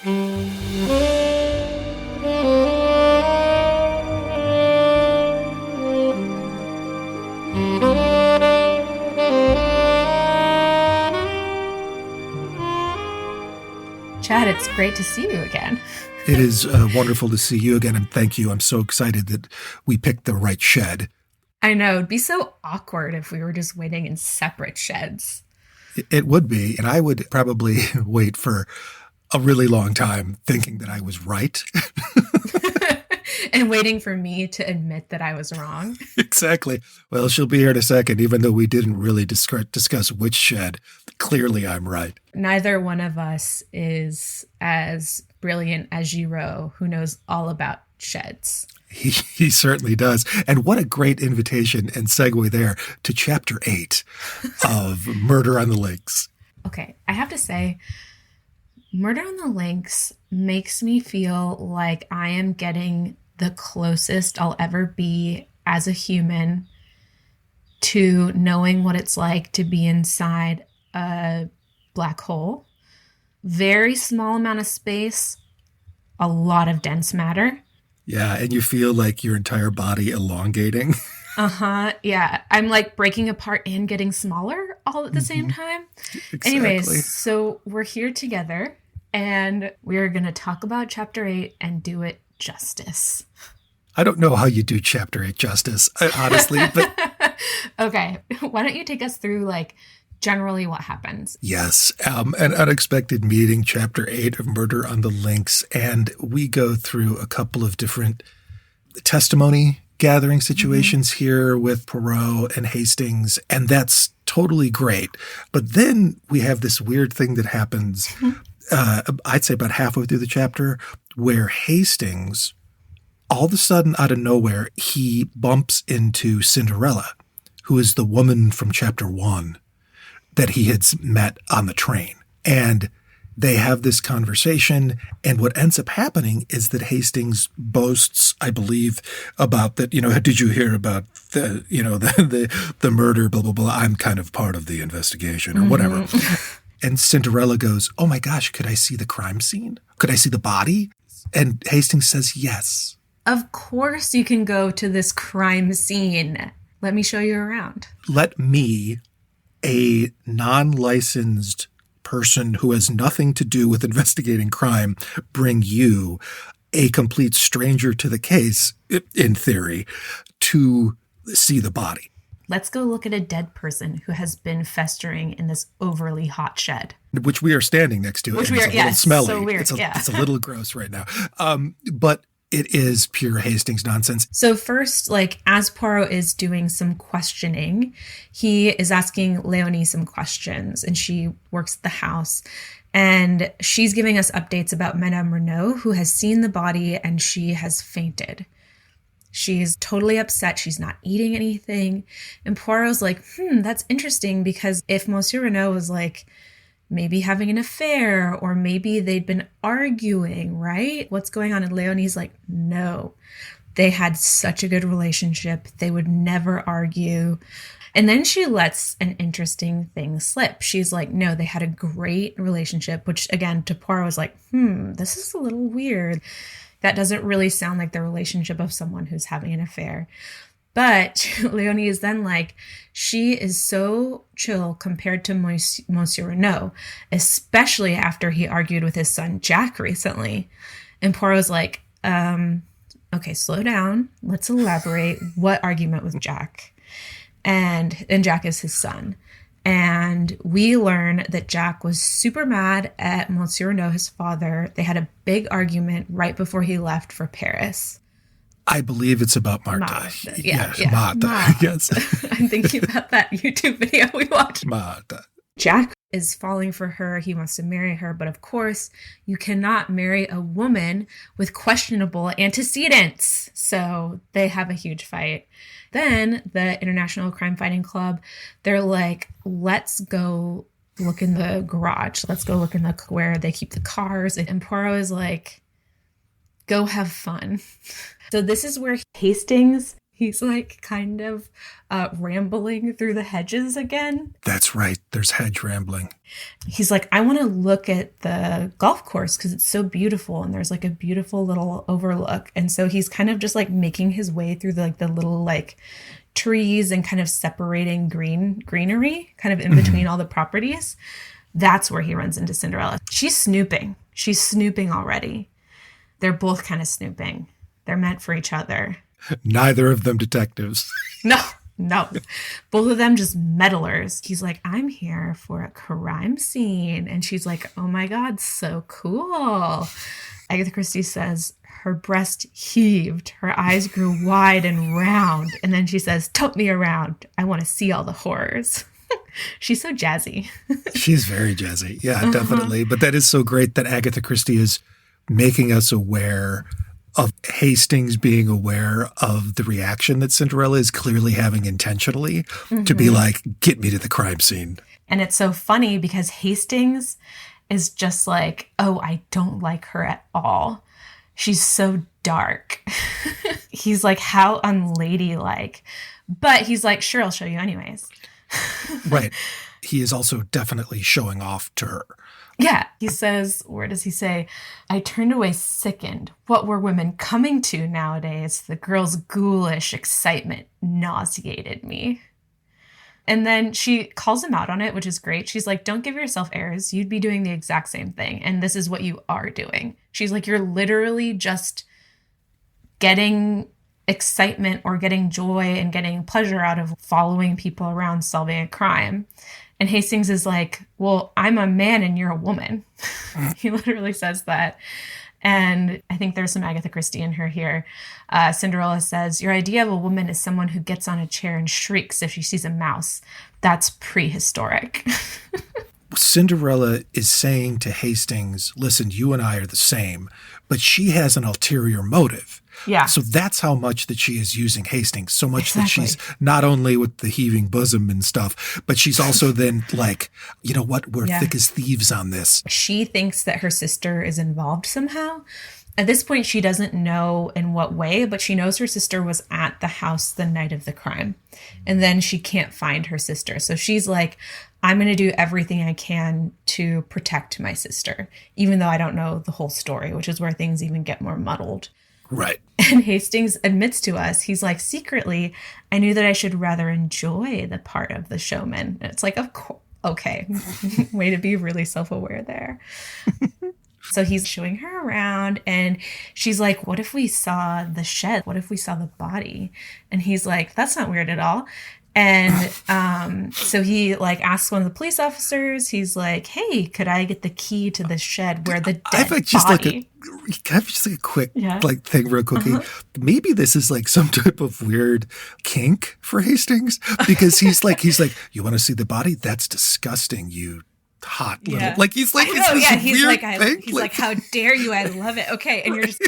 Chad, it's great to see you again. It is wonderful to see you again, and thank you. I'm so excited that we picked the right shed. I know. It'd be so awkward if we were just waiting in separate sheds. It would be, and I would probably wait for a really long time thinking that I was right. And waiting for me to admit that I was wrong. Exactly. Well, she'll be here in a second, even though we didn't really discuss which shed. Clearly, I'm right. Neither one of us is as brilliant as Giraud, who knows all about sheds. He certainly does. And what a great invitation and segue there to Chapter 8 of Murder on the Links. Okay, I have to say, Murder on the Links makes me feel like I am getting the closest I'll ever be as a human to knowing what it's like to be inside a black hole. Very small amount of space, a lot of dense matter. Yeah, and you feel like your entire body elongating. Uh-huh, yeah. I'm like breaking apart and getting smaller all at the same time. Exactly. Anyways, so we're here together and we're going to talk about Chapter 8 and do it justice. I don't know how you do Chapter 8 justice, honestly, but... Okay, why don't you take us through, like, generally what happens? Yes, an unexpected meeting, Chapter 8 of Murder on the Links, and we go through a couple of different testimony gathering situations here with Poirot and Hastings, and that's totally great. But then we have this weird thing that happens, I'd say about halfway through the chapter, where Hastings, all of a sudden out of nowhere, he bumps into Cinderella, who is the woman from Chapter 1 that he had met on the train. And they have this conversation, and what ends up happening is that Hastings boasts, I believe, about that, did you hear about the murder, blah, blah, blah. I'm kind of part of the investigation or whatever. And Cinderella goes, oh my gosh, could I see the crime scene? Could I see the body? And Hastings says yes. Of course you can go to this crime scene. Let me show you around. Let me, a non-licensed person who has nothing to do with investigating crime, bring you, a complete stranger to the case, in theory, to see the body. Let's go look at a dead person who has been festering in this overly hot shed. Which we are standing next to. Which and we are, it's a little smelly. So weird, It's a little gross right now. But it is pure Hastings nonsense. So first, as Poirot is doing some questioning, he is asking Leonie some questions, and she works at the house. And she's giving us updates about Madame Renaud, who has seen the body, and she has fainted. She's totally upset. She's not eating anything. And Poirot's like, that's interesting, because if Monsieur Renaud was maybe having an affair, or maybe they'd been arguing, right? What's going on? And Leonie's like, no, they had such a good relationship. They would never argue. And then she lets an interesting thing slip. She's like, no, they had a great relationship, which again, to Poirot was like, this is a little weird. That doesn't really sound like the relationship of someone who's having an affair. But Leonie is then like, she is so chill compared to Monsieur Renaud, especially after he argued with his son Jack recently. And Poirot's like, okay, slow down. Let's elaborate. What argument with Jack? And Jack is his son. And we learn that Jack was super mad at Monsieur Renaud, his father. They had a big argument right before he left for Paris. I believe it's about Martha. Yeah. Martha. Yes. I'm thinking about that YouTube video we watched. Martha. Jack is falling for her. He wants to marry her. But of course, you cannot marry a woman with questionable antecedents. So they have a huge fight. Then the International Crime Fighting Club, they're like, let's go look in the garage. Let's go look in where they keep the cars. And Poirot is like, go have fun. So this is where Hastings, He's like kind of rambling through the hedges again. That's right. There's hedge rambling. He's like, I want to look at the golf course because it's so beautiful and there's like a beautiful little overlook. And so he's kind of just like making his way through the little like trees and kind of separating greenery kind of in between all the properties. That's where he runs into Cinderella. She's snooping. She's snooping already. They're both kind of snooping. They're meant for each other. Neither of them detectives. No. Both of them just meddlers. He's like, I'm here for a crime scene. And she's like, oh my God, so cool. Agatha Christie says her breast heaved. Her eyes grew wide and round. And then she says, tote me around. I want to see all the horrors. She's so jazzy. She's very jazzy. Yeah, definitely. But that is so great that Agatha Christie is making us aware of Hastings being aware of the reaction that Cinderella is clearly having intentionally to be like, get me to the crime scene. And it's so funny because Hastings is just like, oh, I don't like her at all. She's so dark. He's like, how unladylike. But he's like, sure, I'll show you anyways. Right. He is also definitely showing off to her. Yeah. He says, where does he say? I turned away sickened. What were women coming to nowadays? The girl's ghoulish excitement nauseated me. And then she calls him out on it, which is great. She's like, don't give yourself airs. You'd be doing the exact same thing. And this is what you are doing. She's like, you're literally just getting excitement or getting joy and getting pleasure out of following people around solving a crime. And Hastings is like, well, I'm a man and you're a woman. He literally says that. And I think there's some Agatha Christie in her here. Cinderella says, your idea of a woman is someone who gets on a chair and shrieks if she sees a mouse. That's prehistoric. Cinderella is saying to Hastings, listen, you and I are the same, but she has an ulterior motive. Yeah. So that's how much that she is using Hastings, so much that she's not only with the heaving bosom and stuff, but she's also then like, you know what, we're thick as thieves on this. She thinks that her sister is involved somehow. At this point, she doesn't know in what way, but she knows her sister was at the house the night of the crime. And then she can't find her sister. So she's like, I'm going to do everything I can to protect my sister, even though I don't know the whole story, which is where things even get more muddled. Right. And Hastings admits to us, he's like, secretly, I knew that I should rather enjoy the part of the showman. And it's like, of course, okay. Way to be really self-aware there. So he's showing her around and she's like, what if we saw the shed? What if we saw the body? And he's like, that's not weird at all. And so he like asks one of the police officers, he's like, hey, could I get the key to the shed where the dead body? Can I have just like a quick like thing real quickly? Maybe this is like some type of weird kink for Hastings because he's like, you want to see the body? That's disgusting, you hot little like he's like, he's like, how dare you? I love it. Okay. And you're just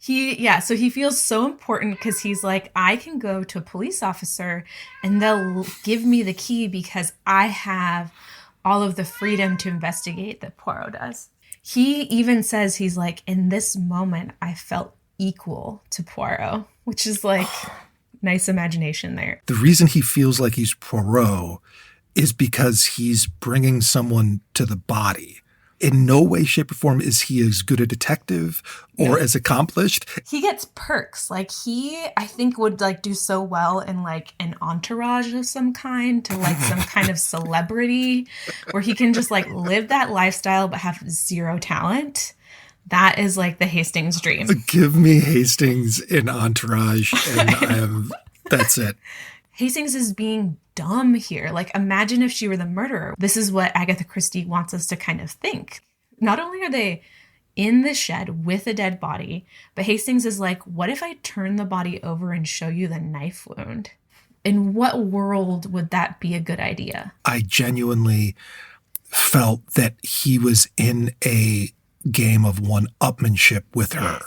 so he feels so important because he's like, I can go to a police officer and they'll give me the key because I have all of the freedom to investigate that Poirot does. He even says, he's like, in this moment, I felt equal to Poirot, which is like nice imagination there. The reason he feels like he's Poirot is because he's bringing someone to the body. In no way, shape, or form is he as good a detective or as accomplished. He gets perks. Like he, I think, would like do so well in like an entourage of some kind to like some kind of celebrity where he can just like live that lifestyle but have zero talent. That is like the Hastings dream. Give me Hastings in Entourage and that's it. Hastings is being dumb here. Like, imagine if she were the murderer. This is what Agatha Christie wants us to kind of think. Not only are they in the shed with a dead body, but Hastings is like, what if I turn the body over and show you the knife wound? In what world would that be a good idea? I genuinely felt that he was in a game of one-upmanship with her.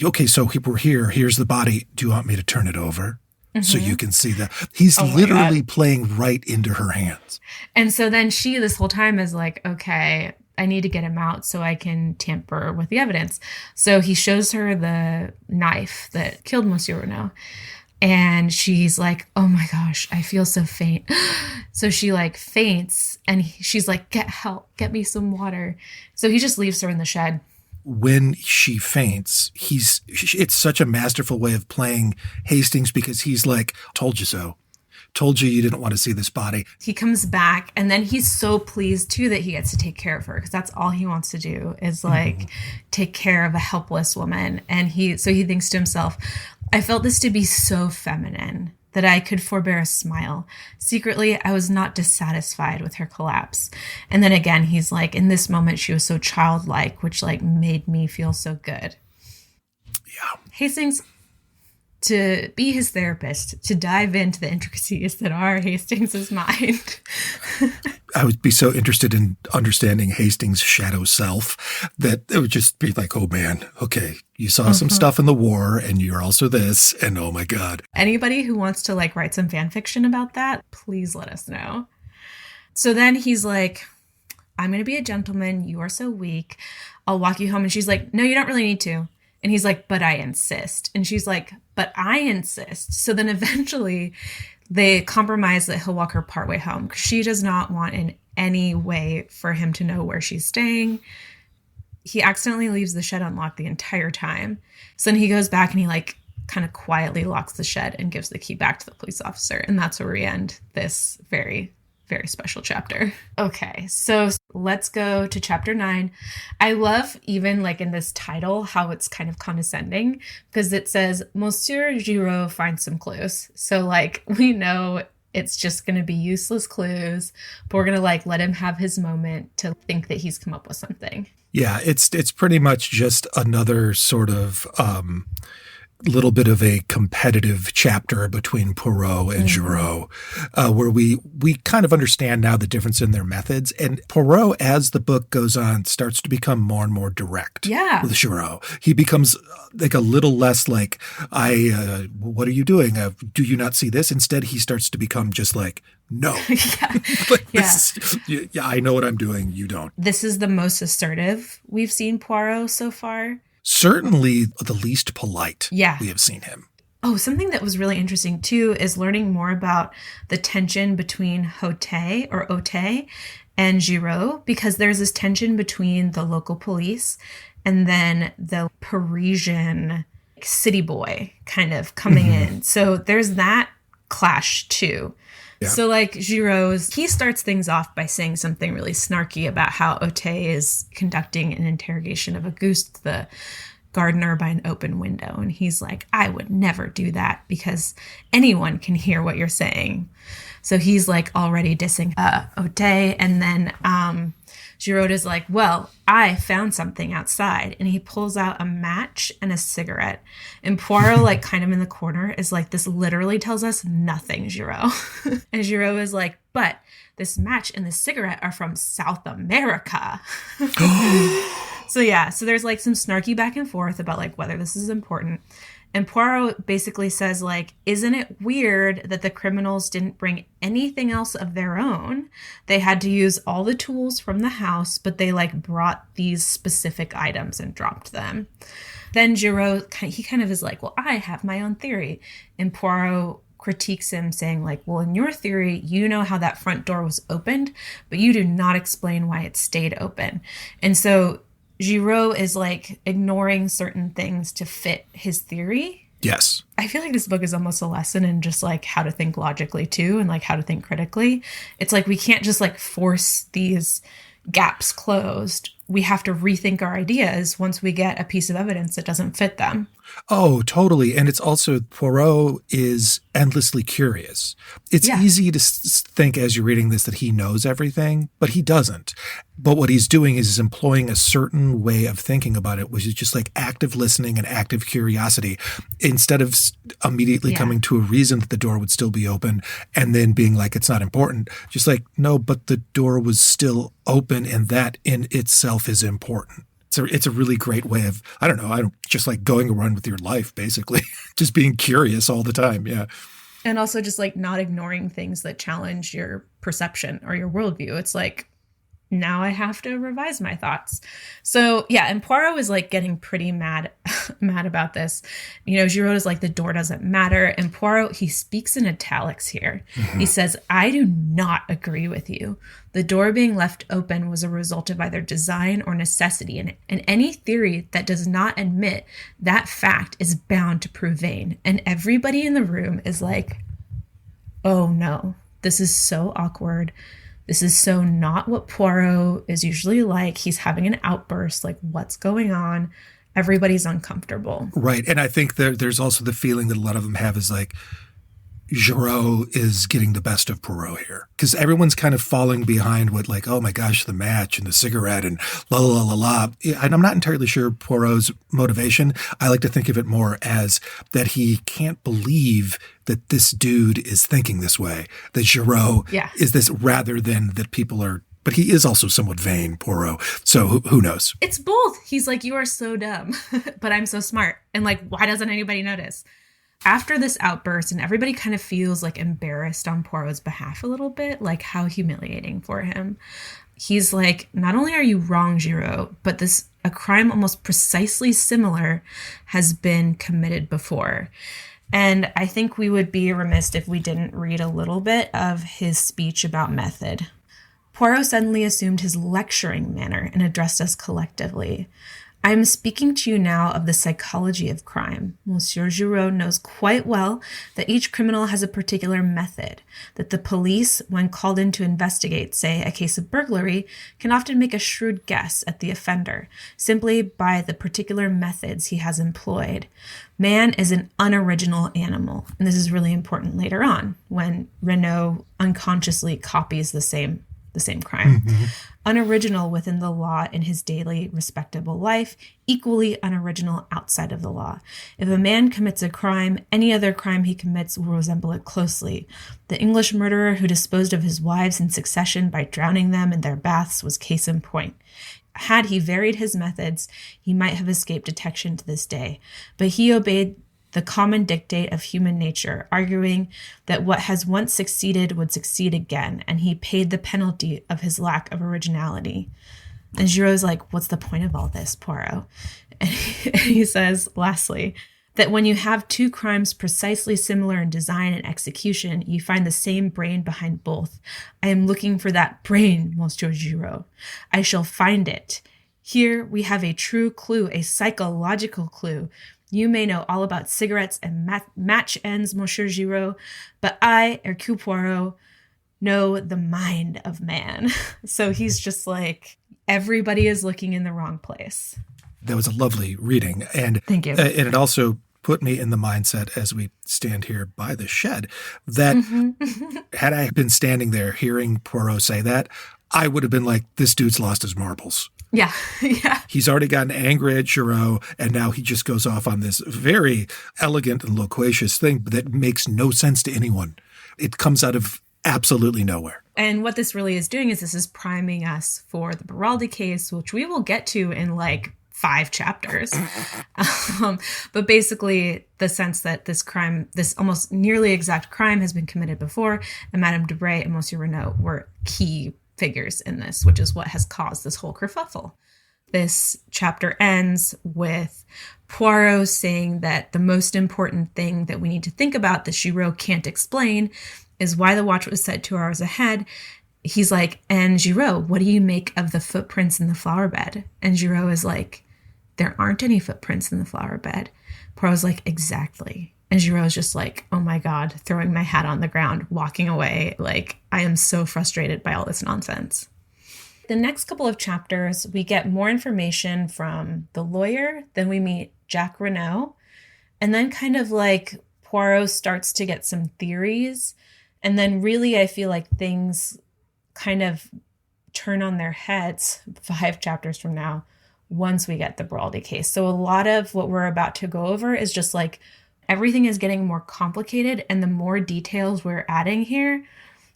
Okay, so we're here. Here's the body. Do you want me to turn it over? So you can see that he's literally playing right into her hands. And so then she, this whole time, is like, okay, I need to get him out so I can tamper with the evidence. So he shows her the knife that killed Monsieur Renaud. And she's like, oh my gosh, I feel so faint. So she like faints and she's like, get help, get me some water. So he just leaves her in the shed. When she faints, it's such a masterful way of playing Hastings because he's like, told you so. Told you didn't want to see this body. He comes back and then he's so pleased too that he gets to take care of her because that's all he wants to do is like take care of a helpless woman. And he thinks to himself, I felt this to be so feminine that I could forbear a smile. Secretly, I was not dissatisfied with her collapse. And then again, he's like, in this moment, she was so childlike, which like made me feel so good. Yeah. Hastings, to be his therapist, to dive into the intricacies that are Hastings' mind. I would be so interested in understanding Hastings' shadow self that it would just be like, oh man, okay, you saw some stuff in the war and you're also this, and oh my God. Anybody who wants to like write some fan fiction about that, please let us know. So then he's like, I'm going to be a gentleman. You are so weak. I'll walk you home. And she's like, no, you don't really need to. And he's like, but I insist. And she's like, but I insist. So then eventually they compromise that he'll walk her partway home because she does not want in any way for him to know where she's staying. He accidentally leaves the shed unlocked the entire time. So then he goes back and he like kind of quietly locks the shed and gives the key back to the police officer. And that's where we end this very, very special chapter. Okay, so let's go to chapter 9. I love even like in this title how it's kind of condescending because it says Monsieur Giraud finds some clues. So like we know it's just going to be useless clues, but we're going to like let him have his moment to think that he's come up with something. Yeah, it's pretty much just another sort of little bit of a competitive chapter between Poirot and Giraud, where we kind of understand now the difference in their methods. And Poirot, as the book goes on, starts to become more and more direct with Giraud. He becomes like a little less like, what are you doing? Do you not see this? Instead, he starts to become just like, no. Yeah, I know what I'm doing. You don't. This is the most assertive we've seen Poirot so far. Certainly the least polite we have seen him. Oh, something that was really interesting, too, is learning more about the tension between Ote and Giraud, because there's this tension between the local police and then the Parisian city boy kind of coming in. So there's that clash, too. Yeah. So like Giraud, he starts things off by saying something really snarky about how Ote is conducting an interrogation of Auguste, the gardener, by an open window. And he's like, I would never do that because anyone can hear what you're saying. So he's like already dissing Ote. And then Giraud is like, well, I found something outside. And he pulls out a match and a cigarette. And Poirot, like kind of in the corner, is like, this literally tells us nothing, Giraud. And Giraud is like, but this match and the cigarette are from South America. So there's like some snarky back and forth about like whether this is important. And Poirot basically says, like, isn't it weird that the criminals didn't bring anything else of their own? They had to use all the tools from the house, but they, like, brought these specific items and dropped them. Then Giraud, he kind of is like, well, I have my own theory. And Poirot critiques him, saying, like, well, in your theory, you know how that front door was opened, but you do not explain why it stayed open. And so Giraud is like ignoring certain things to fit his theory. Yes. I feel like this book is almost a lesson in just like how to think logically too, and like how to think critically. It's like we can't just like force these gaps closed. We have to rethink our ideas once we get a piece of evidence that doesn't fit them. Oh, totally. And it's also, Poirot is endlessly curious. It's easy to think as you're reading this that he knows everything, but he doesn't. But what he's doing is he's employing a certain way of thinking about it, which is just like active listening and active curiosity, instead of immediately coming to a reason that the door would still be open and then being like, it's not important. Just like, no, but the door was still open and that in itself is important. It's a really great way of, I don't know, just like going around with your life, basically. Just being curious all the time, yeah. And also just like not ignoring things that challenge your perception or your worldview. It's like, now I have to revise my thoughts. So yeah, and Poirot is like getting pretty mad about this. You know, Giraud is like, the door doesn't matter. And Poirot, he speaks in italics here. Mm-hmm. He says, I do not agree with you. The door being left open was a result of either design or necessity. And any theory that does not admit that fact is bound to prove vain. And everybody in the room is like, oh no, this is so awkward. This is so not what Poirot is usually like. He's having an outburst. Like, what's going on? Everybody's uncomfortable. Right. And I think there's also the feeling that a lot of them have is like, Giraud is getting the best of Poirot here. Because everyone's kind of falling behind what, like, oh my gosh, the match and the cigarette and la la la la. And I'm not entirely sure Poirot's motivation. I like to think of it more as that he can't believe that this dude is thinking this way, that Giraud is this, rather than that people are. But he is also somewhat vain, Poirot. So who knows? It's both. He's like, you are so dumb, but I'm so smart. And like, why doesn't anybody notice? After this outburst, and everybody kind of feels like embarrassed on Poirot's behalf a little bit, like how humiliating for him. He's like, not only are you wrong, Giraud, but a crime almost precisely similar has been committed before. And I think we would be remiss if we didn't read a little bit of his speech about method. Poirot suddenly assumed his lecturing manner and addressed us collectively. I am speaking to you now of the psychology of crime. Monsieur Giraud knows quite well that each criminal has a particular method, that the police, when called in to investigate, say, a case of burglary, can often make a shrewd guess at the offender, simply by the particular methods he has employed. Man is an unoriginal animal, and this is really important later on, when Renaud unconsciously copies the same crime. Mm-hmm. Unoriginal within the law in his daily respectable life, equally unoriginal outside of the law. If a man commits a crime, any other crime he commits will resemble it closely. The English murderer who disposed of his wives in succession by drowning them in their baths was case in point. Had he varied his methods, he might have escaped detection to this day. But he obeyed the common dictate of human nature, arguing that what has once succeeded would succeed again, and he paid the penalty of his lack of originality. And Giraud's like, what's the point of all this, Poirot? And he says, lastly, that when you have two crimes precisely similar in design and execution, you find the same brain behind both. I am looking for that brain, Monsieur Giraud. I shall find it. Here we have a true clue, a psychological clue. You may know all about cigarettes and match ends, Monsieur Giraud, but I, Hercule Poirot, know the mind of man. So he's just like, everybody is looking in the wrong place. That was a lovely reading. And thank you. And it also put me in the mindset as we stand here by the shed that had I been standing there hearing Poirot say that, I would have been like, this dude's lost his marbles. Yeah, yeah. He's already gotten angry at Giraud, and now he just goes off on this very elegant and loquacious thing that makes no sense to anyone. It comes out of absolutely nowhere. And what this really is doing is this is priming us for the Baraldi case, which we will get to in like 5 chapters. But basically the sense that this crime, this almost nearly exact crime has been committed before, and Madame Debray and Monsieur Renaud were key figures in this, which is what has caused this whole kerfuffle. This chapter ends with Poirot saying that the most important thing that we need to think about that Giraud can't explain is why the watch was set 2 hours ahead. He's like, and Giraud, what do you make of the footprints in the flower bed? And Giraud is like, there aren't any footprints in the flower bed. Poirot's like, exactly. And Giraud's just like, oh my God, throwing my hat on the ground, walking away. Like, I am so frustrated by all this nonsense. The next couple of chapters, we get more information from the lawyer. Then we meet Jacques Renaud. And then kind of like Poirot starts to get some theories. And then really, I feel like things kind of turn on their heads 5 chapters from now once we get the Baraldi case. So a lot of what we're about to go over is just like, everything is getting more complicated, and the more details we're adding here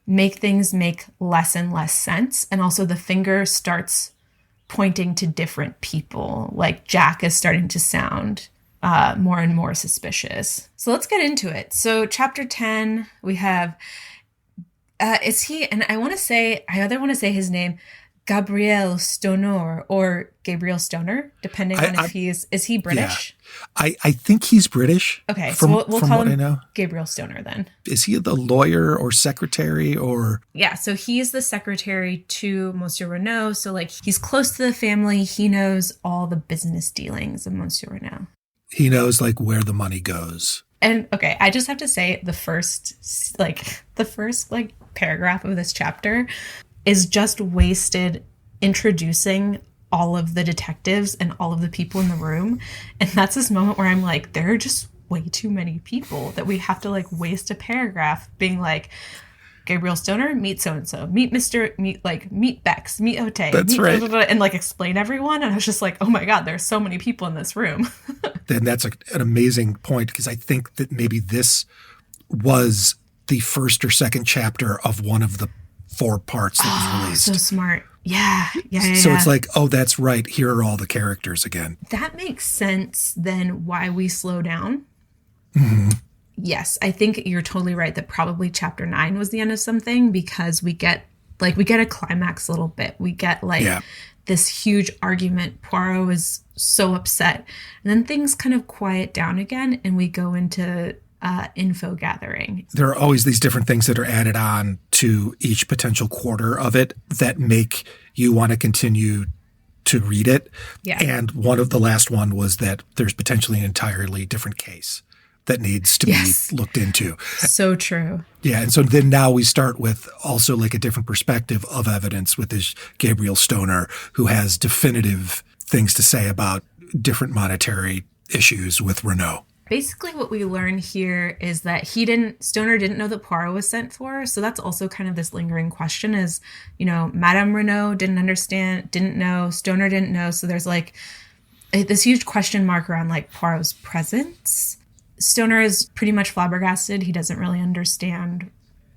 make things make less and less sense. And also the finger starts pointing to different people. Like Jack is starting to sound more and more suspicious. So let's get into it. So chapter 10, we have, and I either want to say his name, Gabriel Stoner or Gabriel Stoner, depending on if is he British? Yeah. I think he's British. Okay, so we'll call him I know. Gabriel Stoner then. Is he the lawyer or secretary or? Yeah, so he's the secretary to Monsieur Renaud. So like he's close to the family. He knows all the business dealings of Monsieur Renaud. He knows like where the money goes. And okay, I just have to say the first paragraph of this chapter is just wasted introducing all of the detectives and all of the people in the room. And that's this moment where I'm like, there are just way too many people that we have to like waste a paragraph being like, Gabriel Stoner, meet so-and-so, meet Bex, meet Ote. That's right. And like explain everyone. And I was just like, oh my God, there's so many people in this room. Then that's an amazing point, because I think that maybe this was the first or second chapter of one of the 4 parts that was released. So smart. Yeah. So it's like, oh, that's right. Here are all the characters again. That makes sense then why we slow down. Mm-hmm. Yes, I think you're totally right that probably chapter 9 was the end of something, because we get a climax a little bit. We get this huge argument. Poirot is so upset. And then things kind of quiet down again and we go into info gathering. There are always these different things that are added on to each potential quarter of it that make you want to continue to read it. Yeah. And the last one was that there's potentially an entirely different case that needs to be looked into. So true. Yeah. And so then now we start with also like a different perspective of evidence with this Gabriel Stoner, who has definitive things to say about different monetary issues with Renaud. Basically what we learn here is that Stoner didn't know that Poirot was sent for. So that's also kind of this lingering question is, Madame Renaud didn't know, Stoner didn't know. So there's like this huge question mark around like Poirot's presence. Stoner is pretty much flabbergasted. He doesn't really understand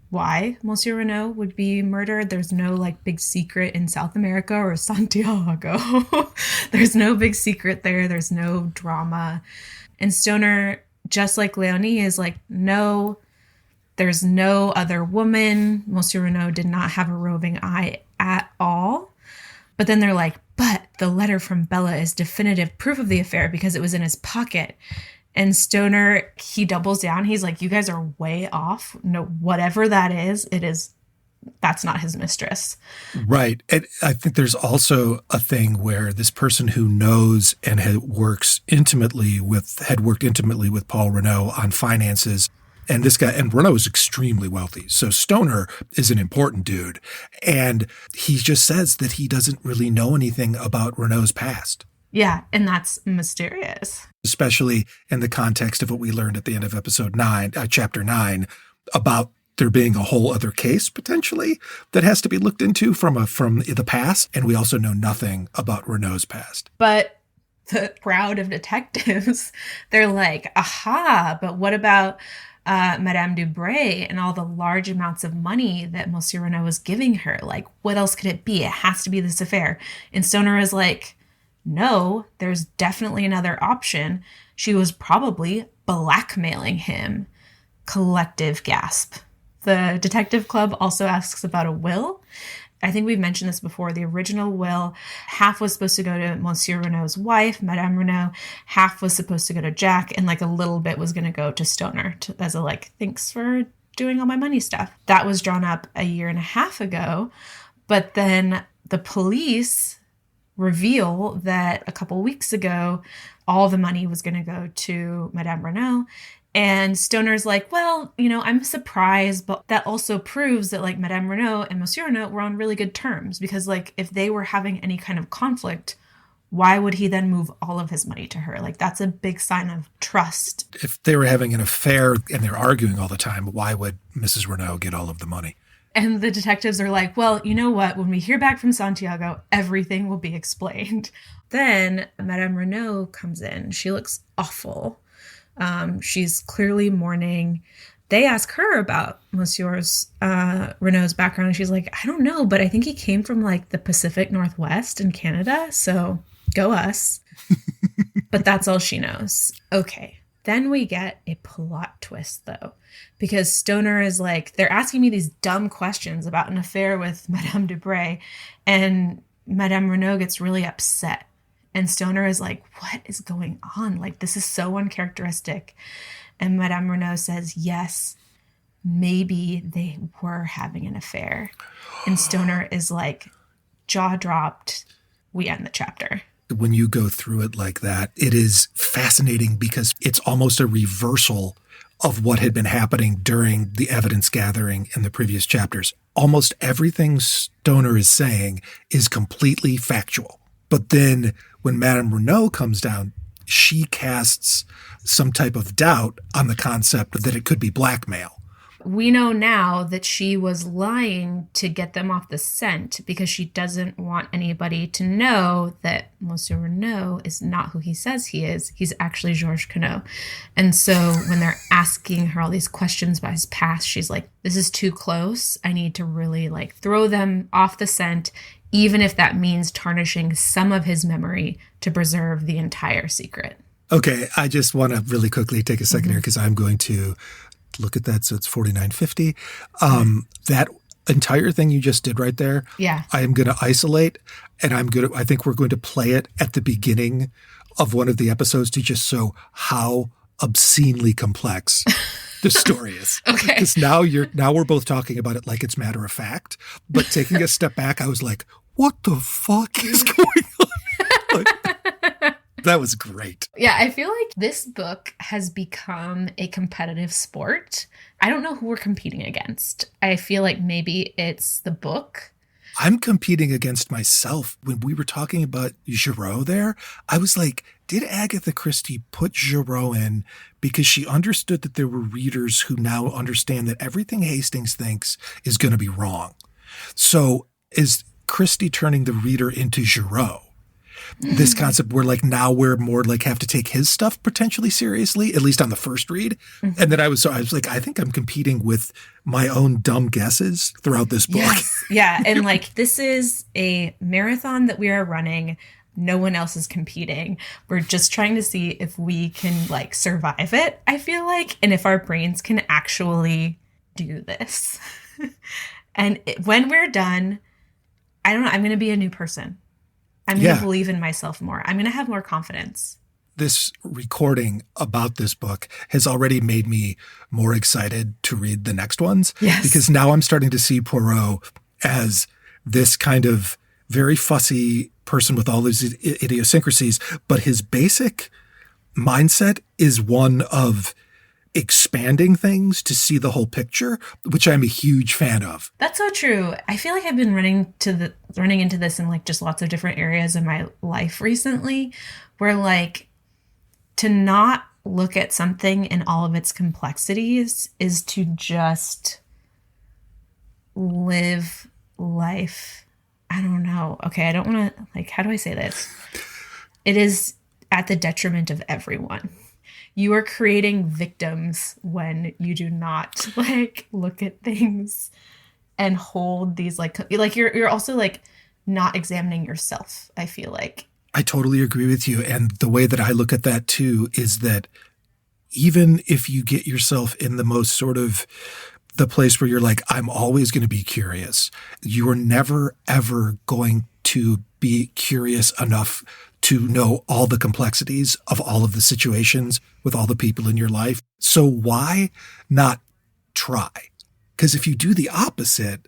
why Monsieur Renaud would be murdered. There's no like big secret in South America or Santiago. There's no big secret there. There's no drama. And Stoner, just like Leonie, is like, no, there's no other woman. Monsieur Renaud did not have a roving eye at all. But then they're like, but the letter from Bella is definitive proof of the affair because it was in his pocket. And Stoner, he doubles down. He's like, you guys are way off. No, whatever that is, that's not his mistress. Right. And I think there's also a thing where this person who knows and had worked intimately with Paul Renaud on finances, and Renaud is extremely wealthy. So Stoner is an important dude. And he just says that he doesn't really know anything about Renaud's past. Yeah, and that's mysterious. Especially in the context of what we learned at the end of chapter 9, about there being a whole other case potentially that has to be looked into from the past. And we also know nothing about Renaud's past. But the crowd of detectives, they're like, aha, but what about Madame Dubray and all the large amounts of money that Monsieur Renaud was giving her? Like, what else could it be? It has to be this affair. And Stoner is like, no, there's definitely another option. She was probably blackmailing him. Collective gasp. The detective club also asks about a will. I think we've mentioned this before. The original will, half was supposed to go to Monsieur Renaud's wife, Madame Renaud. Half was supposed to go to Jack, and like a little bit was going to go to Stoner as a like, thanks for doing all my money stuff. That was drawn up a year and a half ago. But then the police reveal that a couple weeks ago, all the money was going to go to Madame Renaud. And Stoner's like, well, I'm surprised, but that also proves that like Madame Renaud and Monsieur Renaud were on really good terms, because like if they were having any kind of conflict, why would he then move all of his money to her? Like that's a big sign of trust. If they were having an affair and they're arguing all the time, why would Mrs. Renaud get all of the money? And the detectives are like, well, you know what? When we hear back from Santiago, everything will be explained. Then Madame Renaud comes in. She looks awful. She's clearly mourning. They ask her about Monsieur's Renaud's background. And she's like, I don't know, but I think he came from like the Pacific Northwest in Canada. So go us. But that's all she knows. Okay. Then we get a plot twist, though, because Stoner is like, they're asking me these dumb questions about an affair with Madame Debray, and Madame Renaud gets really upset. And Stoner is like, what is going on? Like, this is so uncharacteristic. And Madame Renaud says, yes, maybe they were having an affair. And Stoner is like, jaw dropped. We end the chapter. When you go through it like that, it is fascinating because it's almost a reversal of what had been happening during the evidence gathering in the previous chapters. Almost everything Stoner is saying is completely factual. But then when Madame Renaud comes down, she casts some type of doubt on the concept that it could be blackmail. We know now that she was lying to get them off the scent because she doesn't want anybody to know that Monsieur Renaud is not who he says he is. He's actually Georges Queneau. And so when they're asking her all these questions about his past, she's like, this is too close. I need to really like throw them off the scent, even if that means tarnishing some of his memory to preserve the entire secret. Okay, I just want to really quickly take a second here because I'm going to look at that. So it's 49.50. That entire thing you just did right there, yeah, I am going to isolate, and I think we're going to play it at the beginning of one of the episodes to just show how obscenely complex the story is. Okay. Because now we're both talking about it like it's matter of fact, but taking a step back, I was like, what the fuck is going on? Like, that was great. Yeah, I feel like this book has become a competitive sport. I don't know who we're competing against. I feel like maybe it's the book. I'm competing against myself. When we were talking about Giraud there, I was like, did Agatha Christie put Giraud in because she understood that there were readers who now understand that everything Hastings thinks is going to be wrong? So is Christie turning the reader into Giraud? This concept where like now we're more like have to take his stuff potentially seriously, at least on the first read. And then I was like, I think I'm competing with my own dumb guesses throughout this book. Yes. Yeah. And like, this is a marathon that we are running. No one else is competing. We're just trying to see if we can like survive it, I feel like, and if our brains can actually do this. And when we're done, I don't know, I'm going to be a new person. I'm going to believe in myself more. I'm going to have more confidence. This recording about this book has already made me more excited to read the next ones. Yes. Because now I'm starting to see Poirot as this kind of very fussy person with all these idiosyncrasies, but his basic mindset is one of expanding things to see the whole picture, which I'm a huge fan of. That's so true. I feel like I've been running into this in like just lots of different areas of my life recently, where like to not look at something in all of its complexities is to just live life. I don't know. Okay, I don't want to like, how do I say this? It is at the detriment of everyone. You are creating victims when you do not like look at things and hold these like you're also like not examining yourself, I feel like. I totally agree with you. And the way that I look at that too is that even if you get yourself in the most sort of the place where you're like, I'm always going to be curious, you are never, ever going to be curious enough to know all the complexities of all of the situations with all the people in your life. So why not try? Because if you do the opposite,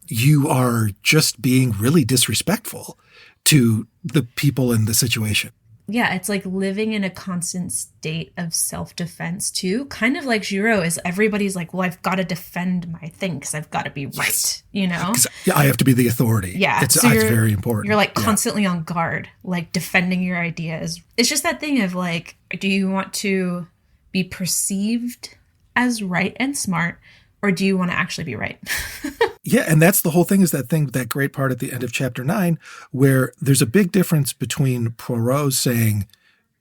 you are just being really disrespectful to the people in the situation. Yeah, it's like living in a constant state of self-defense too. Kind of like Giraud is everybody's like, well, I've got to defend my thing because I've got to be right, you know? I have to be the authority. Yeah. It's very important. You're like constantly on guard, like defending your ideas. It's just that thing of like, do you want to be perceived as right and smart, or do you want to actually be right? Yeah, and that's the whole thing is that great part at the end of chapter 9 where there's a big difference between Poirot saying,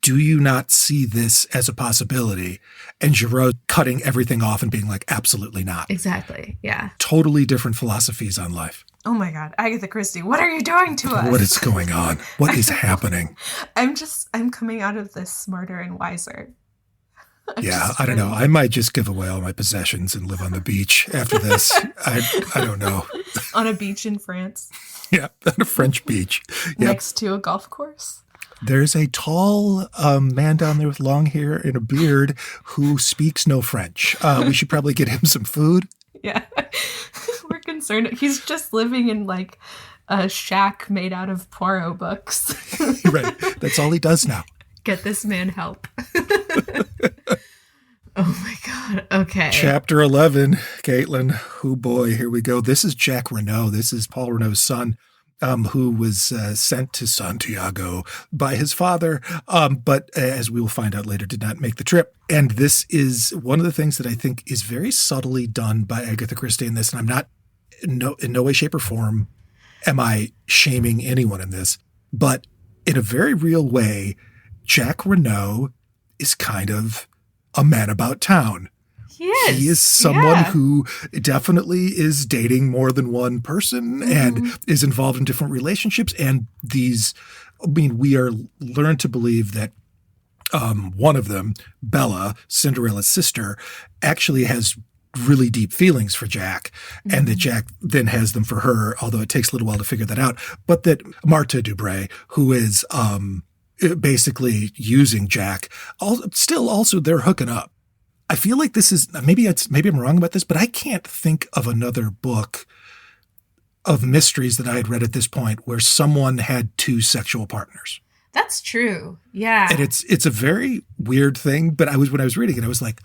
do you not see this as a possibility? And Giraud cutting everything off and being like, absolutely not. Exactly, yeah. Totally different philosophies on life. Oh my God, Agatha Christie, what are you doing to us? What is going on? What is happening? I'm coming out of this smarter and wiser. Yeah, I don't know. I might just give away all my possessions and live on the beach after this. I don't know. On a beach in France. Yeah, on a French beach. Yep. Next to a golf course. There's a tall man down there with long hair and a beard who speaks no French. We should probably get him some food. Yeah. We're concerned. He's just living in like a shack made out of Poirot books. Right. That's all he does now. Get this man help. Oh my God. Okay. Chapter 11, Caitlin. Oh boy, here we go. This is Jack Renault. This is Paul Renault's son, who was sent to Santiago by his father, but as we will find out later, did not make the trip. And this is one of the things that I think is very subtly done by Agatha Christie in this. And I'm not, in no way, shape, or form am I shaming anyone in this, but in a very real way, Jack Renault is kind of a man about town. Yes, he is someone who definitely is dating more than one person and is involved in different relationships. And we are learned to believe that one of them, Bella, Cinderella's sister, actually has really deep feelings for Jack, and that Jack then has them for her, although it takes a little while to figure that out. But that Martha Dubray, who is basically using Jack, also they're hooking up. I feel like this is, maybe I'm wrong about this, but I can't think of another book of mysteries that I had read at this point where someone had two sexual partners. That's true. Yeah. And it's a very weird thing, but when I was reading it, I was like,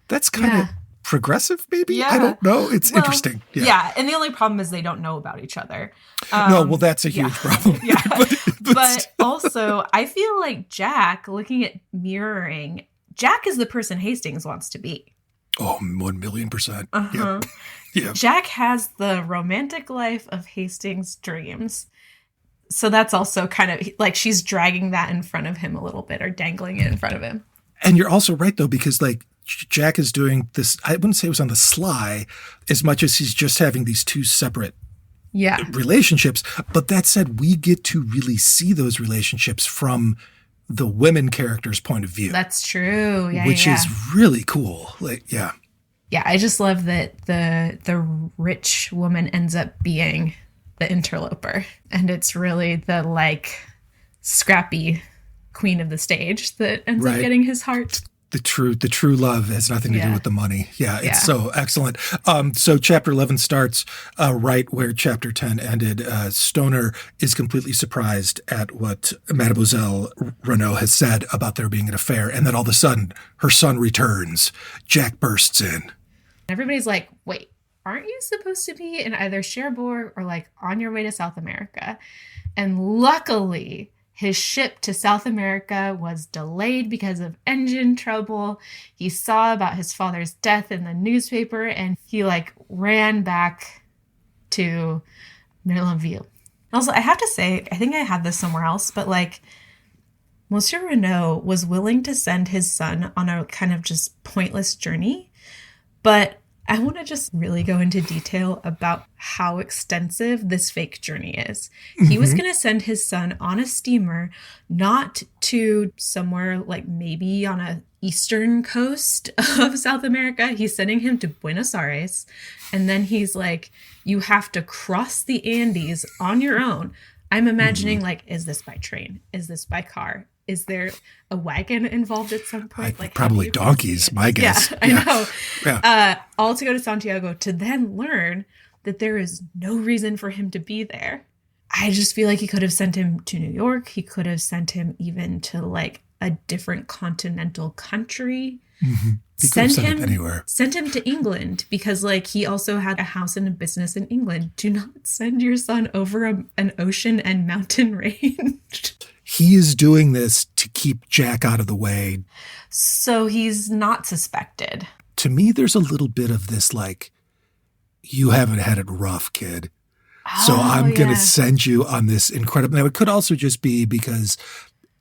that's kind of progressive, maybe? Yeah. I don't know. It's interesting. Yeah. And the only problem is they don't know about each other. That's a huge problem. Yeah. but still. Also, I feel like Jack, looking at mirroring, Jack is the person Hastings wants to be. Oh, 1,000,000%. Uh-huh. Yeah. Jack has the romantic life of Hastings' dreams. So that's also kind of like she's dragging that in front of him a little bit, or dangling it in front of him. And you're also right, though, because like Jack is doing this, I wouldn't say it was on the sly as much as he's just having these two separate relationships. But that said, we get to really see those relationships from the women character's point of view. That's true. Yeah, which is really cool. Yeah, I just love that the rich woman ends up being the interloper, and it's really the like scrappy queen of the stage that ends up getting his heart. The true love has nothing to do with the money. Yeah, it's so excellent. So chapter 11 starts right where chapter 10 ended. Stoner is completely surprised at what Mademoiselle Renault has said about there being an affair, and then all of a sudden her son returns. Jack bursts in. Everybody's like, wait, aren't you supposed to be in either Cherbourg or like on your way to South America? And luckily, his ship to South America was delayed because of engine trouble. He saw about his father's death in the newspaper, and he like ran back to Merlinville. Also, I have to say, I think I had this somewhere else, but like Monsieur Renault was willing to send his son on a kind of just pointless journey. But I want to just really go into detail about how extensive this fake journey is. He was going to send his son on a steamer, not to somewhere like maybe on a eastern coast of South America. He's sending him to Buenos Aires. And then he's like, you have to cross the Andes on your own. I'm imagining like, is this by train? Is this by car? Is there a wagon involved at some point? Like probably donkeys, my guess. Yeah, I know. Yeah. All to go to Santiago to then learn that there is no reason for him to be there. I just feel like he could have sent him to New York. He could have sent him even to like a different continental country. Mm-hmm. He could have sent him anywhere. Sent him to England, because like he also had a house and a business in England. Do not send your son over an ocean and mountain range. He is doing this to keep Jack out of the way. So he's not suspected. To me, there's a little bit of this like, you haven't had it rough, kid. So I'm going to send you on this incredible. Now, it could also just be because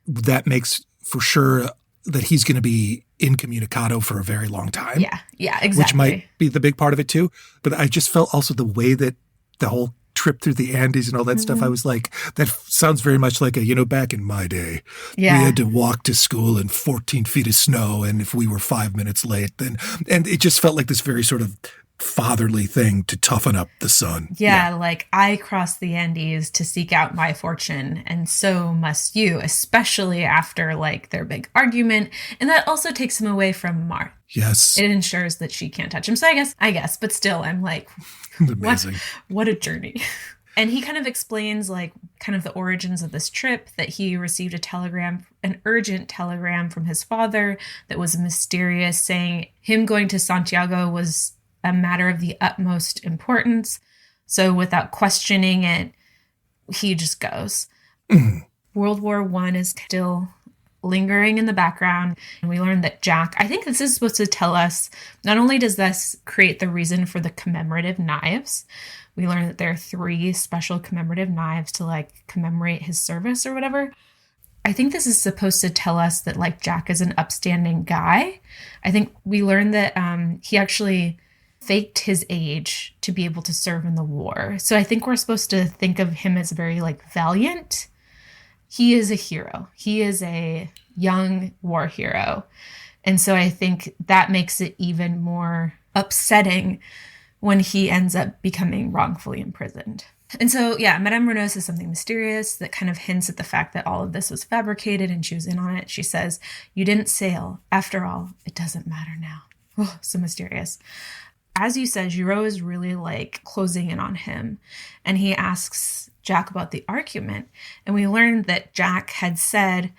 that makes for sure that he's going to be incommunicado for a very long time. Yeah, exactly. Which might be the big part of it too. But I just felt also the way that the whole trip through the Andes and all that stuff, I was like, that sounds very much like back in my day, we had to walk to school in 14 feet of snow. And if we were 5 minutes late, and it just felt like this very sort of fatherly thing to toughen up the son. Yeah, like I crossed the Andes to seek out my fortune, and so must you, especially after like their big argument. And that also takes him away from Marthe. Yes. It ensures that she can't touch him. So I guess, but still I'm like, amazing. What a journey. And he kind of explains like kind of the origins of this trip, that he received an urgent telegram from his father that was mysterious, saying him going to Santiago was a matter of the utmost importance. So without questioning it, he just goes. World War I is still lingering in the background. And we learn that Jack, I think this is supposed to tell us, not only does this create the reason for the commemorative knives, we learn that there are 3 special commemorative knives to like commemorate his service or whatever. I think this is supposed to tell us that like Jack is an upstanding guy. I think we learned that he actually faked his age to be able to serve in the war. So I think we're supposed to think of him as very like valiant. He is a hero. He is a young war hero. And so I think that makes it even more upsetting when he ends up becoming wrongfully imprisoned. And so, Madame Renaud says something mysterious that kind of hints at the fact that all of this was fabricated and she was in on it. She says, "You didn't sail. After all, it doesn't matter now." Oh, so mysterious. As you said, Giraud is really like closing in on him, and he asks Jack about the argument. And we learned that Jack had said,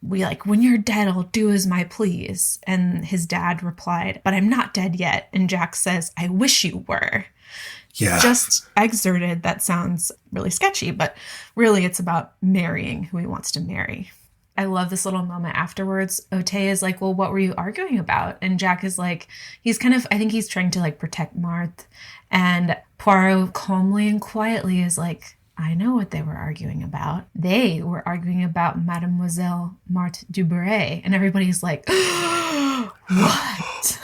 when you're dead, I'll do as my please. And his dad replied, "But I'm not dead yet." And Jack says, "I wish you were." Yeah. Just exerted. That sounds really sketchy, but really it's about marrying who he wants to marry. I love this little moment afterwards. Otey is like, "Well, what were you arguing about?" And Jack is like, I think he's trying to like protect Marthe. And Poirot calmly and quietly is like, "I know what they were arguing about. They were arguing about Mademoiselle Marthe Dubreuil." And everybody's like, "What?"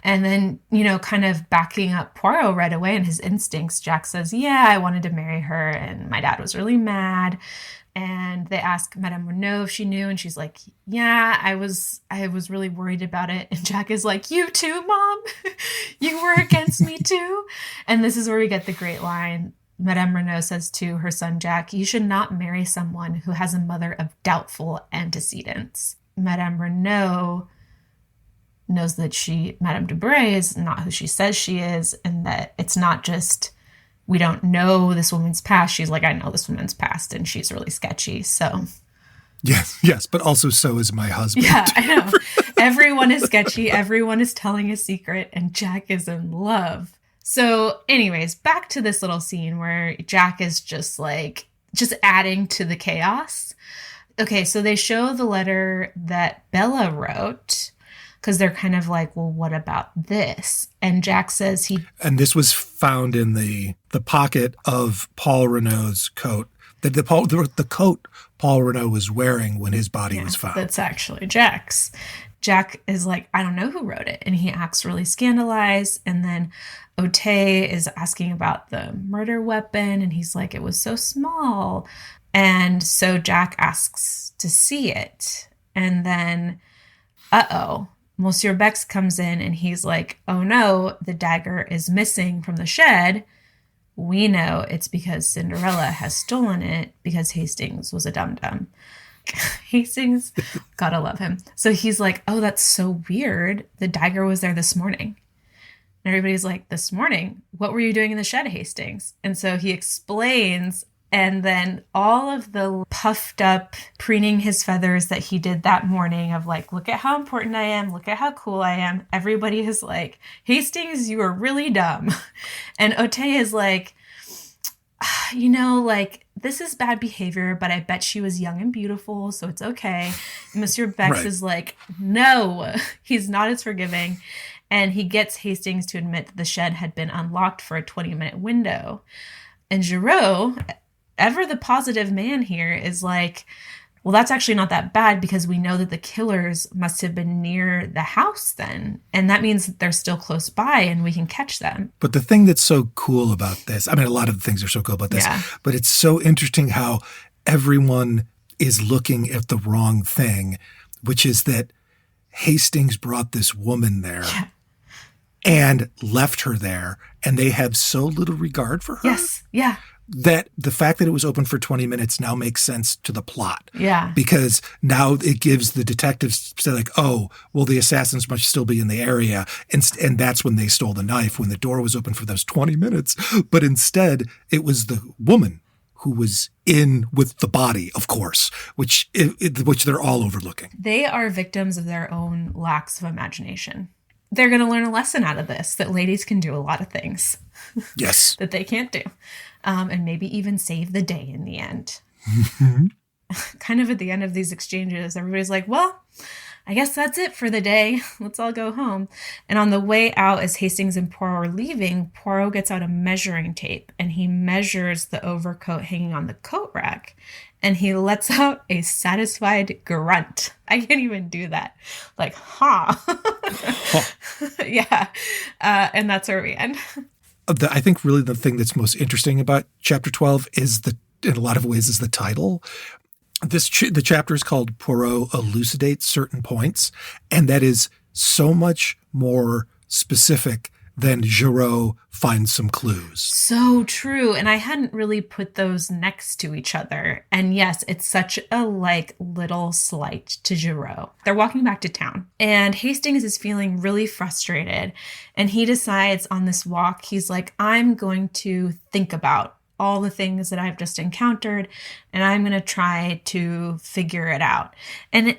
And then, kind of backing up Poirot right away in his instincts, Jack says, "Yeah, I wanted to marry her and my dad was really mad." And they ask Madame Renaud if she knew, and she's like, "Yeah, I was really worried about it." And Jack is like, "You too, Mom? You were against me too?" And this is where we get the great line. Madame Renaud says to her son Jack, "You should not marry someone who has a mother of doubtful antecedents." Madame Renaud knows that Madame Dubreuil is not who she says she is, and that it's not just, we don't know this woman's past. She's like, "I know this woman's past, and she's really sketchy." So yes, but also so is my husband. Yeah, I know. Everyone is sketchy. Everyone is telling a secret, and Jack is in love. So anyways, back to this little scene where Jack is just adding to the chaos. Okay, so they show the letter that Bella wrote, because they're kind of like, "Well, what about this?" And Jack says And this was found in the pocket of Paul Renaud's coat. The coat Paul Renaud was wearing when his body was found. That's actually Jack's. Jack is like, "I don't know who wrote it." And he acts really scandalized. And then Otey is asking about the murder weapon. And he's like, "It was so small." And so Jack asks to see it. And then, Monsieur Bex comes in and he's like, "Oh no, the dagger is missing from the shed. We know it's because Cinderella has stolen it because Hastings was a dum-dum." Hastings, gotta love him. So he's like, "Oh, that's so weird. The dagger was there this morning." And everybody's like, "This morning? What were you doing in the shed, Hastings?" And so he explains. And then all of the puffed up, preening his feathers that he did that morning of like, "Look at how important I am. Look at how cool I am." Everybody is like, "Hastings, you are really dumb." And Otey is like, "This is bad behavior, but I bet she was young and beautiful, so it's okay." Monsieur Bex is like, "No," he's not as forgiving. And he gets Hastings to admit that the shed had been unlocked for a 20-minute window. And Giraud, ever the positive man here, is like, well, that's actually not that bad because we know that the killers must have been near the house then. And that means that they're still close by and we can catch them. But the thing that's so cool about this, I mean, a lot of the things are so cool about this, but it's so interesting how everyone is looking at the wrong thing, which is that Hastings brought this woman there and left her there, and they have so little regard for her. Yes, yeah. That the fact that it was open for 20 minutes now makes sense to the plot. Yeah. Because now it gives the detectives say like, oh, well, the assassins must still be in the area. And that's when they stole the knife, when the door was open for those 20 minutes. But instead, it was the woman who was in with the body, of course, which they're all overlooking. They are victims of their own lacks of imagination. They're going to learn a lesson out of this, that ladies can do a lot of things. Yes. that they can't do. And maybe even save the day in the end. Kind of at the end of these exchanges, everybody's like, well, I guess that's it for the day. Let's all go home. And on the way out, as Hastings and Poirot are leaving, Poirot gets out a measuring tape and he measures the overcoat hanging on the coat rack. And he lets out a satisfied grunt. I can't even do that. Like, yeah. And that's where we end. I think really the thing that's most interesting about chapter 12 is in a lot of ways is the title. The chapter is called Poirot Elucidates Certain Points, and that is so much more specific than Giraud finds some clues. So true. And I hadn't really put those next to each other. And yes, it's such a little slight to Giraud. They're walking back to town and Hastings is feeling really frustrated. And he decides on this walk, he's like, I'm going to think about all the things that I've just encountered, and I'm going to try to figure it out. And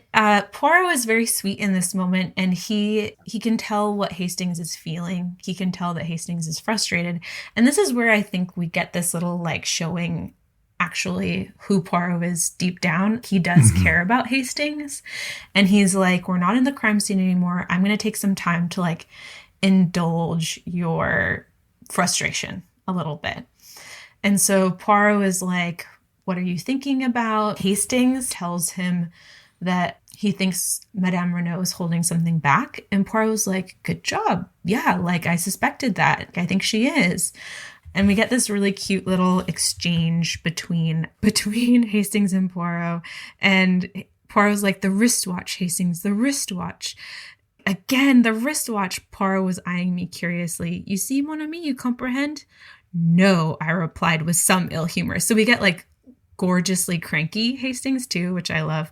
Poirot is very sweet in this moment, and he can tell what Hastings is feeling. He can tell that Hastings is frustrated. And this is where I think we get this little showing actually who Poirot is deep down. He does care about Hastings, and he's like, we're not in the crime scene anymore. I'm going to take some time to indulge your frustration a little bit. And so Poirot is like, what are you thinking about? Hastings tells him that he thinks Madame Renaud is holding something back. And Poirot's like, good job. Yeah, I suspected that. I think she is. And we get this really cute little exchange between Hastings and Poirot. And Poirot's like, the wristwatch, Hastings, the wristwatch. Again, the wristwatch. Poirot was eyeing me curiously. You see, mon ami, you comprehend? No, I replied with some ill humor. So we get gorgeously cranky Hastings too, which I love.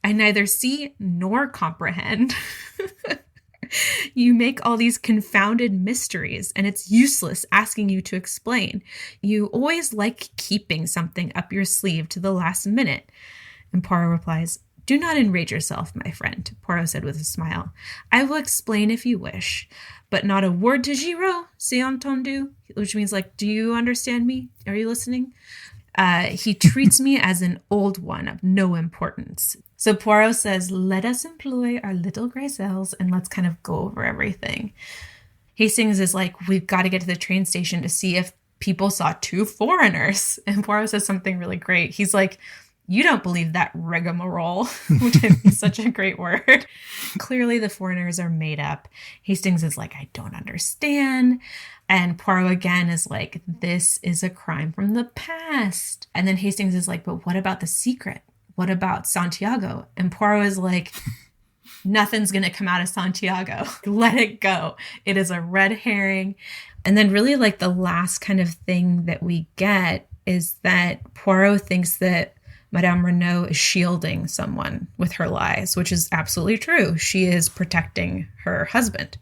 I neither see nor comprehend. You make all these confounded mysteries, and it's useless asking you to explain. You always like keeping something up your sleeve to the last minute. And Poirot replies, do not enrage yourself, my friend, Poirot said with a smile. I will explain if you wish, but not a word to Giraud, c'est entendu, which means do you understand me? Are you listening? He treats me as an old one of no importance. So Poirot says, let us employ our little gray cells and let's kind of go over everything. Hastings is like, we've got to get to the train station to see if people saw two foreigners. And Poirot says something really great. He's like, you don't believe that rigmarole, which is such a great word. Clearly the foreigners are made up. Hastings is like, I don't understand. And Poirot again is like, this is a crime from the past. And then Hastings is like, but what about the secret? What about Santiago? And Poirot is like, nothing's going to come out of Santiago. Let it go. It is a red herring. And then really the last kind of thing that we get is that Poirot thinks that Madame Renaud is shielding someone with her lies, which is absolutely true. She is protecting her husband.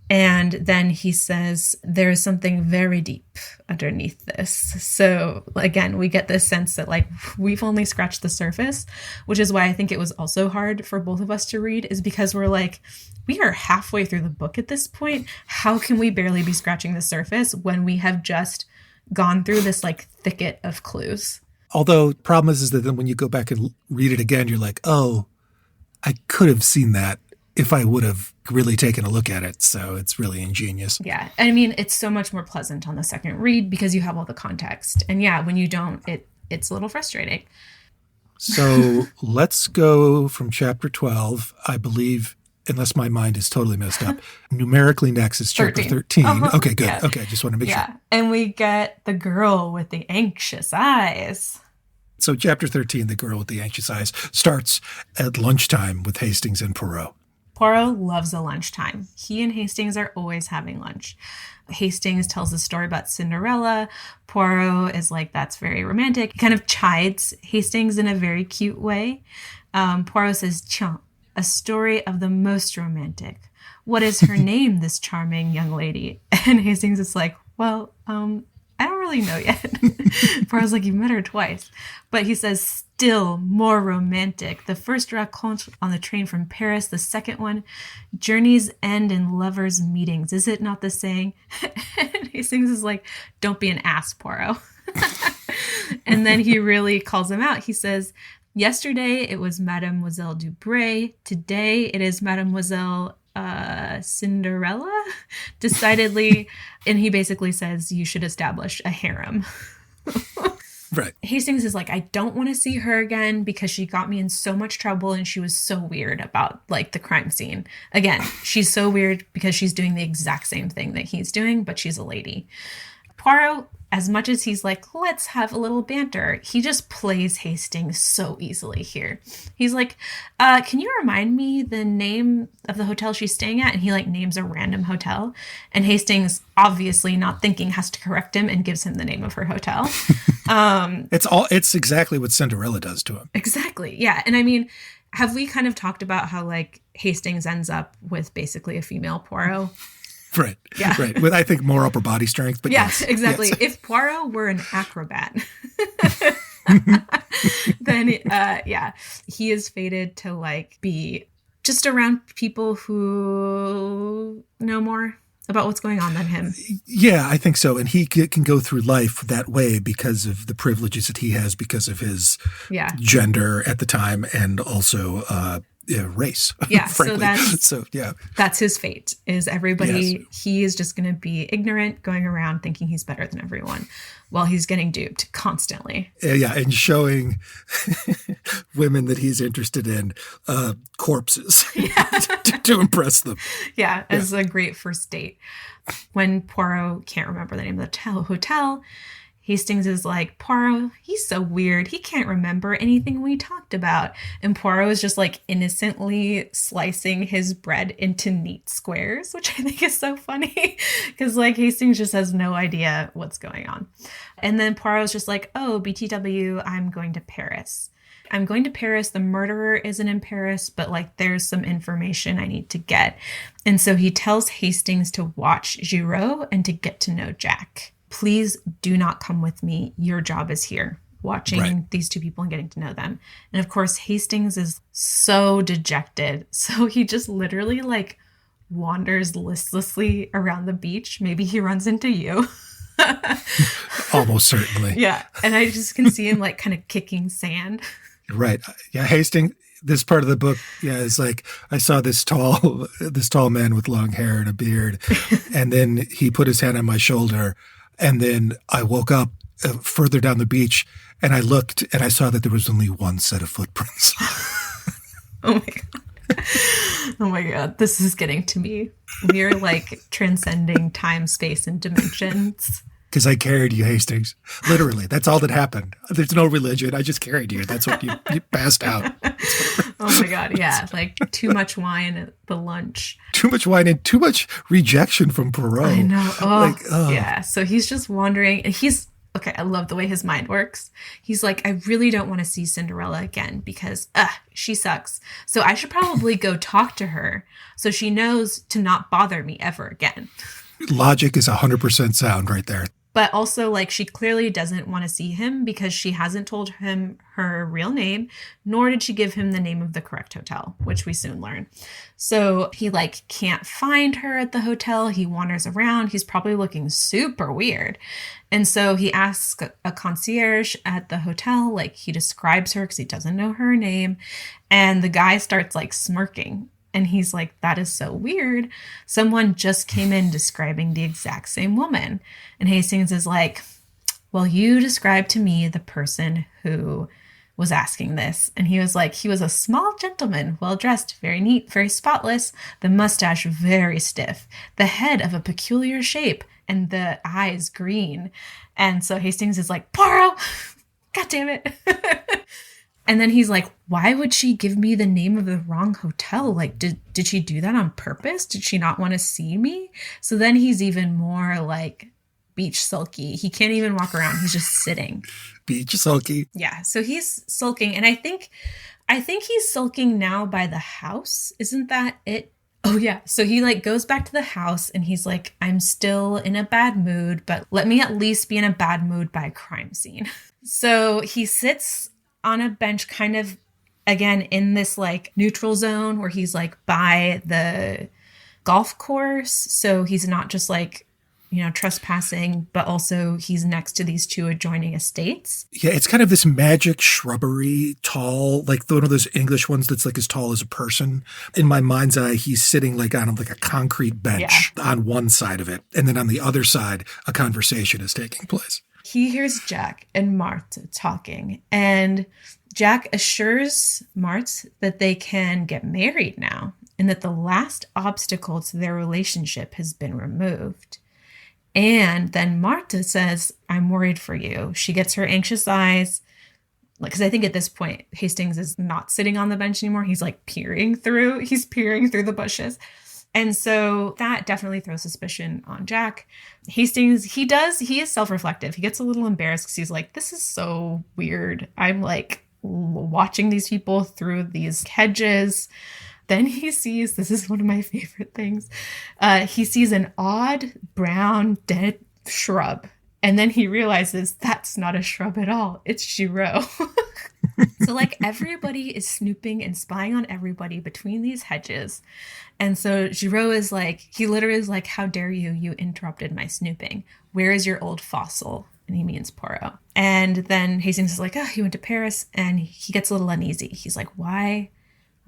And then he says, there is something very deep underneath this. So again, we get this sense that we've only scratched the surface, which is why I think it was also hard for both of us to read, is because we're we are halfway through the book at this point. How can we barely be scratching the surface when we have just gone through this thicket of clues? Although the problem is that then when you go back and read it again, you're like, oh, I could have seen that if I would have really taken a look at it. So it's really ingenious. Yeah. I mean, it's so much more pleasant on the second read because you have all the context. And yeah, when you don't, it's a little frustrating. So let's go from chapter 12, I believe, unless my mind is totally messed up. Numerically next is chapter 13. Okay, good. Yeah. Okay, I just want to make sure. And we get the girl with the anxious eyes. So chapter 13, the girl with the anxious eyes, starts at lunchtime with Hastings and Poirot. Poirot loves a lunchtime. He and Hastings are always having lunch. Hastings tells a story about Cinderella. Poirot is like, that's very romantic. He kind of chides Hastings in a very cute way. Poirot says, tiens, a story of the most romantic. What is her name, this charming young lady? And Hastings is like, well, I don't really know yet. Poirot's like, you've met her twice. But he says, still more romantic. The first rencontre on the train from Paris. The second one, journeys end in lovers' meetings. Is it not the saying? And Hastings is like, don't be an ass, Poirot. And then he really calls him out. He says, yesterday it was Mademoiselle Dubray. Today it is Mademoiselle Cinderella, decidedly. And he basically says you should establish a harem. Right. Hastings is like, I don't want to see her again because she got me in so much trouble and she was so weird about like the crime scene. Again, she's so weird because she's doing the exact same thing that he's doing, but she's a lady. Poirot, as much as he's like, let's have a little banter, he just plays Hastings so easily here. He's like, can you remind me the name of the hotel she's staying at? And he like names a random hotel. And Hastings, obviously not thinking, has to correct him and gives him the name of her hotel. It's exactly what Cinderella does to him. Exactly. Yeah. And I mean, have we kind of talked about how like Hastings ends up with basically a female Poirot? Right. Yeah. Right. With, I think, more upper body strength. But yes, exactly. Yes. If Poirot were an acrobat, then, he is fated to like be just around people who know more about what's going on than him. Yeah, I think so. And he can go through life that way because of the privileges that he has because of his gender at the time and also race. Yeah, that's his fate. Is everybody? Yes. He is just going to be ignorant, going around thinking he's better than everyone, while he's getting duped constantly. Yeah, and showing women that he's interested in corpses to impress them. Yeah, as a great first date. When Poirot can't remember the name of the hotel, Hastings is like, Poirot, he's so weird. He can't remember anything we talked about. And Poirot is just like innocently slicing his bread into neat squares, which I think is so funny because like Hastings just has no idea what's going on. And then Poirot's just like, oh, BTW, I'm going to Paris. I'm going to Paris. The murderer isn't in Paris, but like there's some information I need to get. And so he tells Hastings to watch Giraud and to get to know Jack. Please do not come with me. Your job is here, watching these two people and getting to know them. And of course, Hastings is so dejected. So he just literally like wanders listlessly around the beach. Maybe he runs into you. Almost certainly. Yeah. And I just can see him like kind of kicking sand. Right. Yeah. Hastings, this part of the book, is like, I saw this tall man with long hair and a beard. And then he put his hand on my shoulder. And then I woke up further down the beach and I looked and I saw that there was only one set of footprints. Oh my God. Oh my God. This is getting to me. We're like transcending time, space, and dimensions. Because I carried you, Hastings. Literally. That's all that happened. There's no religion. I just carried you. That's what you passed out. Oh my God. Yeah. Like too much wine at the lunch. Too much wine and too much rejection from Poirot. I know. Oh. Yeah. So he's just wandering and okay, I love the way his mind works. He's like, I really don't want to see Cinderella again because she sucks. So I should probably go talk to her so she knows to not bother me ever again. Logic is 100% sound right there. But also, like, she clearly doesn't want to see him because she hasn't told him her real name, nor did she give him the name of the correct hotel, which we soon learn. So he, like, can't find her at the hotel. He wanders around. He's probably looking super weird. And so he asks a concierge at the hotel, like, he describes her because he doesn't know her name. And the guy starts, like, smirking. And he's like, that is so weird. Someone just came in describing the exact same woman. And Hastings is like, well, you described to me the person who was asking this. And he was like, he was a small gentleman, well dressed, very neat, very spotless, the mustache very stiff, the head of a peculiar shape, and the eyes green. And so Hastings is like, Poirot, God damn it. And then he's like, why would she give me the name of the wrong hotel? Like, did she do that on purpose? Did she not want to see me? So then he's even more like beach sulky. He can't even walk around. He's just sitting. Beach sulky. Yeah. So he's sulking. And I think he's sulking now by the house. Isn't that it? Oh, yeah. So he like goes back to the house and he's like, I'm still in a bad mood, but let me at least be in a bad mood by a crime scene. So he sits on a bench kind of, again, in this like neutral zone where he's like by the golf course. So he's not just like, you know, trespassing, but also he's next to these two adjoining estates. Yeah, it's kind of this magic shrubbery, tall, like one of those English ones that's like as tall as a person. In my mind's eye, he's sitting like on like a concrete bench on one side of it. And then on the other side, a conversation is taking place. He hears Jack and Marthe talking, and Jack assures Marthe that they can get married now and that the last obstacle to their relationship has been removed. And then Marthe says, I'm worried for you. She gets her anxious eyes, because I think at this point, Hastings is not sitting on the bench anymore. He's like peering through the bushes. And so that definitely throws suspicion on Jack. Hastings, he is self-reflective. He gets a little embarrassed because he's like, this is so weird. I'm like watching these people through these hedges. Then he sees, this is one of my favorite things. He sees an odd brown dead shrub. And then he realizes that's not a shrub at all. It's Giraud. So like everybody is snooping and spying on everybody between these hedges. And so Giraud is like, he literally is like, how dare you? You interrupted my snooping. Where is your old fossil? And he means Poirot. And then Hastings is like, oh, he went to Paris. And he gets a little uneasy. He's like, why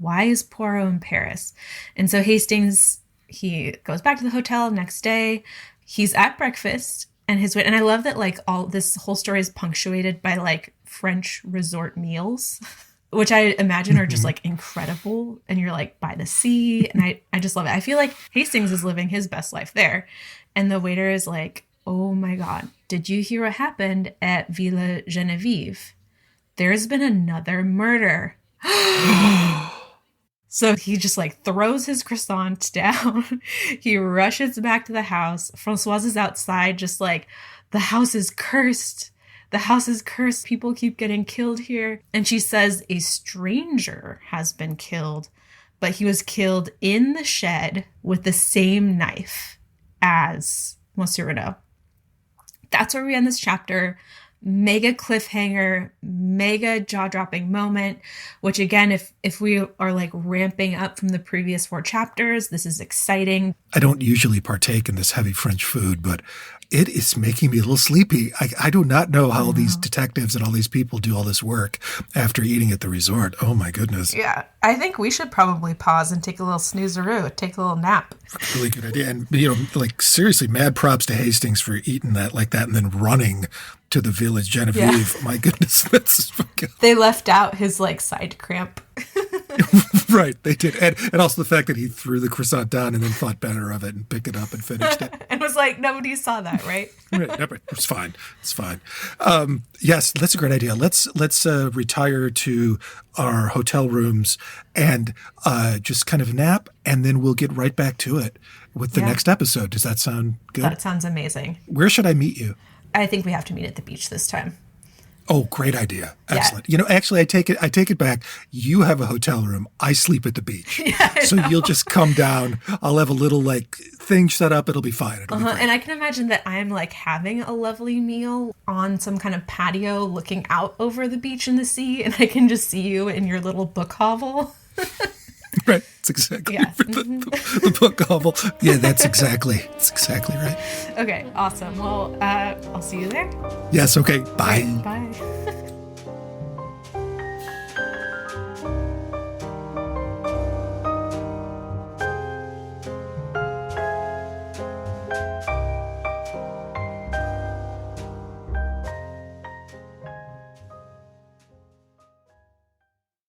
is Poirot in Paris? And so Hastings, he goes back to the hotel next day. He's at breakfast. And I love that like all this whole story is punctuated by like French resort meals, which I imagine are just like incredible. And you're like by the sea. And I just love it. I feel like Hastings is living his best life there. And the waiter is like, oh my God, did you hear what happened at Villa Genevieve? There's been another murder. So he just like throws his croissant down. He rushes back to the house. Francoise is outside just like, the house is cursed. The house is cursed. People keep getting killed here. And she says a stranger has been killed, but he was killed in the shed with the same knife as Monsieur Renaud. That's where we end this chapter. Mega cliffhanger, mega jaw-dropping moment, which again, if we are like ramping up from the previous 4 chapters, this is exciting. I don't usually partake in this heavy French food, but it is making me a little sleepy. I do not know how these detectives and all these people do all this work after eating at the resort. Oh my goodness. Yeah, I think we should probably pause and take a little snoozeroo, take a little nap. Really good idea. And, you know, like seriously, mad props to Hastings for eating that like that and then running to the Village Genevieve. Yeah. My goodness, that's fucking... They left out his like side cramp. Right, they did. And also the fact that he threw the croissant down and then thought better of it and picked it up and finished it. And was like, nobody saw that, right? Right, it's fine. It's fine. Yes, that's a great idea. Let's retire to our hotel rooms and just kind of nap, and then we'll get right back to it with the next episode. Does that sound good? That sounds amazing. Where should I meet you? I think we have to meet at the beach this time. Oh, great idea. Excellent. Yeah. You know, actually, I take it back. You have a hotel room. I sleep at the beach. Yeah, so you'll just come down. I'll have a little like thing set up. It'll be fine. It'll be great. And I can imagine that I'm like having a lovely meal on some kind of patio looking out over the beach and the sea. And I can just see you in your little book hovel. Right. It's exactly the book novel. Yeah, that's exactly right. Okay, awesome. Well, I'll see you there. Yes, okay. Bye. Bye.